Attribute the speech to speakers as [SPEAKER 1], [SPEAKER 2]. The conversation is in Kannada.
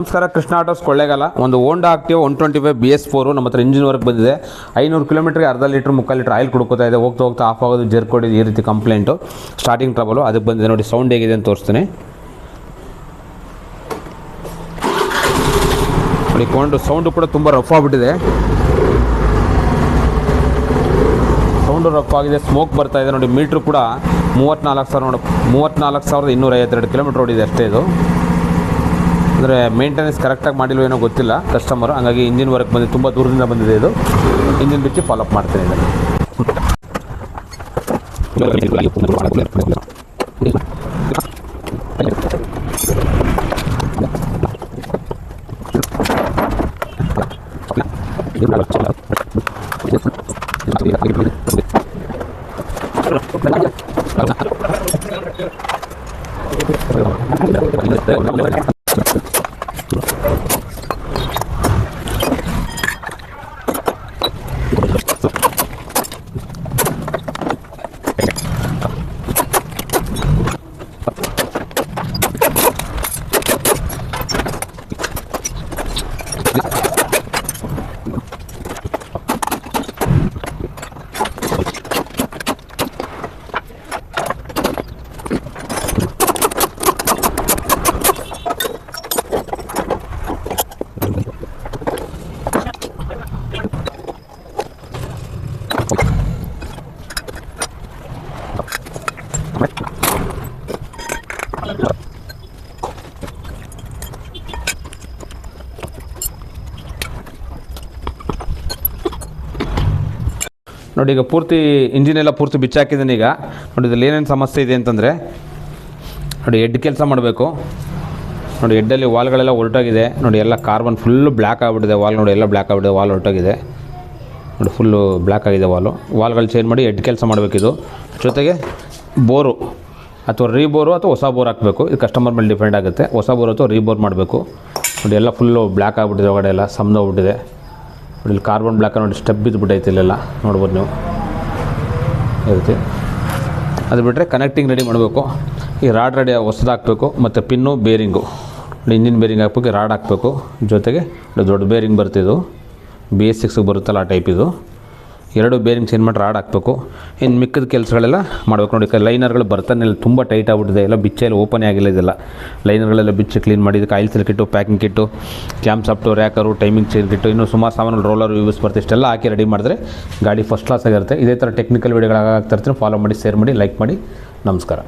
[SPEAKER 1] ನಮಸ್ಕಾರ, ಕೃಷ್ಣ ಆಟೋಸ್ ಕೊಳ್ಳೇಗಾಲ. ಒಂದು ಹೋಂಡಾ ಆಕ್ಟಿವ್ 125 BS4 ನಮ್ಮ ಹತ್ರ ಇಂಜಿನ್ ವರ್ಕ್ ಬಂದಿದೆ. 500 ಕಿಲೋಮೀಟರ್ಗೆ ಅರ್ಧ ಲೀಟ್ರ್ 3/4 ಲೀಟ್ರ್ ಆಯಿಲ್ ಕುಡ್ಕೋತಾ ಇದೆ. ಹೋಗ್ತಾ ಹೋಗ್ತಾ ಆಫ್ ಆಗೋದು, ಜರ್ಕೊಡಿದ್ದು, ಈ ರೀತಿ ಕಂಪ್ಲೇಂಟು, ಸ್ಟಾರ್ಟಿಂಗ್ ಟ್ರಬಲು ಅದಕ್ಕೆ ಬಂದಿದೆ. ನೋಡಿ ಸೌಂಡ್ ಹೇಗಿದೆ ಅಂತ ತೋರಿಸ್ತೀನಿ. ನೋಡಿ ಸೌಂಡು ಕೂಡ ತುಂಬ ರಫ್ ಆಗಿಬಿಟ್ಟಿದೆ. ಸೌಂಡು ರಫ್ ಆಗಿದೆ, ಸ್ಮೋಕ್ ಬರ್ತಾ ಇದೆ. ನೋಡಿ ಮೀಟ್ರ್ ಕೂಡ 34,000 ನೋಡಿ 34,252 ಕಿಲೋಮೀಟ್ರ್ ಓಡಿದೆ ಅಷ್ಟೇ. ಇದು ಅಂದರೆ ಮೇಂಟೆನೆನ್ಸ್ ಕರೆಕ್ಟಾಗಿ ಮಾಡಿಲ್ವ ಏನೋ ಗೊತ್ತಿಲ್ಲ ಕಸ್ಟಮರು. ಹಂಗಾಗಿ ಇಂಜಿನ್ ವರ್ಕ್ ಬಂದು ತುಂಬ ದೂರದಿಂದ ಬಂದಿದೆ. ಇದು ಇಂಜಿನ್ ಬಿಚ್ಚಿ ಫಾಲೋಅಪ್ ಮಾಡ್ತೀನಿ ಇದನ್ನು. ನೋಡಿ ಈಗ ಪೂರ್ತಿ ಇಂಜಿನೆಲ್ಲ ಪೂರ್ತಿ ಬಿಚ್ಚಾಕಿದ್ದೀನಿ. ಈಗ ನೋಡಿ ಇದ್ರಲ್ಲಿ ಏನೇನು ಸಮಸ್ಯೆ ಇದೆ ಅಂತಂದರೆ, ನೋಡಿ ಹೆಡ್ ಕೆಲಸ ಮಾಡಬೇಕು. ನೋಡಿ ಹೆಡ್ಡಲ್ಲಿ ವಾಲ್ಗಳೆಲ್ಲ ಹೊರಟೋಗಿದೆ. ನೋಡಿ ಎಲ್ಲ ಕಾರ್ಬನ್ ಫುಲ್ಲು ಬ್ಲ್ಯಾಕ್ ಆಗಿಬಿಟ್ಟಿದೆ. ವಾಲ್ ನೋಡಿ ಎಲ್ಲ ಬ್ಲ್ಯಾಕ್ ಆಗಿಬಿಟ್ಟಿದೆ. ವಾಲ್ ಹೊರಟೋಗಿದೆ. ನೋಡಿ ಫುಲ್ಲು ಬ್ಲ್ಯಾಕ್ ಆಗಿದೆ ವಾಲ್ಗಳು ಚೇಂಜ್ ಮಾಡಿ ಹೆಡ್ ಕೆಲಸ ಮಾಡಬೇಕಿದು. ಜೊತೆಗೆ ಬೋರು ಅಥವಾ ರೀಬೋರು ಅಥವಾ ಹೊಸ ಬೋರ್ ಹಾಕಬೇಕು. ಇದು ಕಸ್ಟಮರ್ ಮೇಲೆ ಡಿಪೆಂಡ್ ಆಗುತ್ತೆ. ಹೊಸ ಬೋರ್ ಅಥವಾ ರೀಬೋರ್ ಮಾಡಬೇಕು. ನೋಡಿ ಎಲ್ಲ ಫುಲ್ಲು ಬ್ಲ್ಯಾಕ್ ಆಗಿಬಿಟ್ಟಿದೆ. ಹೊರಗಡೆ ಎಲ್ಲ ಸಮದೋಗ್ಬಿಟ್ಟಿದೆ. ನೋಡಿ ಇಲ್ಲಿ ಕಾರ್ಬನ್ ಬ್ಲ್ಯಾಕ್ ನೋಡಿ ಸ್ಟೆಪ್ ಬಿದ್ದುಬಿಟ್ಟೈತೆ. ಇಲ್ಲೆಲ್ಲ ನೋಡ್ಬೋದು ನೀವು ಈ ರೀತಿ. ಅದು ಬಿಟ್ಟರೆ ಕನೆಕ್ಟಿಂಗ್ ರೆಡಿ ಮಾಡಬೇಕು. ಈ ರಾಡ್ ರೆಡಿ ಹೊಸದು ಹಾಕಬೇಕು. ಮತ್ತು ಪಿನ್ನು ಬೇರಿಂಗು ನೋಡಿ ಇಂಜಿನ್ ಬೇರಿಂಗ್ ಹಾಕಬೇಕು. ರಾಡ್ ಹಾಕಬೇಕು. ಜೊತೆಗೆ ದೊಡ್ಡ ಬೇರಿಂಗ್ ಬರ್ತಿದ್ದು BS6 ಬರುತ್ತಲ್ಲ ಆ ಟೈಪ್. ಇದು 2 ಬೇರಿಂಗ್ ಚೇಂಜ್ ಮಾಡಿ ರಾಡ್ ಹಾಕಬೇಕು. ಇನ್ನು ಮಿಕ್ಕಿದ ಕೆಲಸಗಳೆಲ್ಲ ಮಾಡಬೇಕು. ನೋಡಿ ಲೈನರ್ಗಳು ಬರ್ತಾನೆ ಇಲ್ಲ, ತುಂಬ ಟೈಟ್ ಆಗಿಬಿಟ್ಟಿದೆ. ಎಲ್ಲ ಬಿಚ್ಚೆಲ್ಲ ಓಪನ್ ಆಗಿಲ್ಲ. ಇದೆಲ್ಲ ಲೈನರ್ಗಳೆಲ್ಲ ಬಿಚ್ಚಿ ಕ್ಲೀನ್ ಮಾಡಿ ಇದಕ್ಕೆ oil seal kit, packing kit, cam shaft, rocker, timing change kit, ಇನ್ನೂ ಸುಮಾರು ಸಾಮಾನು ರೋಲರ್ ಯೂಸ್ ಬರ್ತೀವಿ. ಇಷ್ಟೆಲ್ಲ ಹಾಕಿ ರೆಡಿ ಮಾಡಿದ್ರೆ ಗಾಡಿ ಫಸ್ಟ್ ಕ್ಲಾಸ್ ಆಗಿರುತ್ತೆ. ಇದೇ ಥರ ಟೆಕ್ನಿಕಲ್ ವೀಡಿಯೋಗಳಾಗ್ತಾ ಇರ್ತೀನಿ. ಫಾಲೋ ಮಾಡಿ, ಶೇರ್ ಮಾಡಿ, ಲೈಕ್ ಮಾಡಿ. ನಮಸ್ಕಾರ.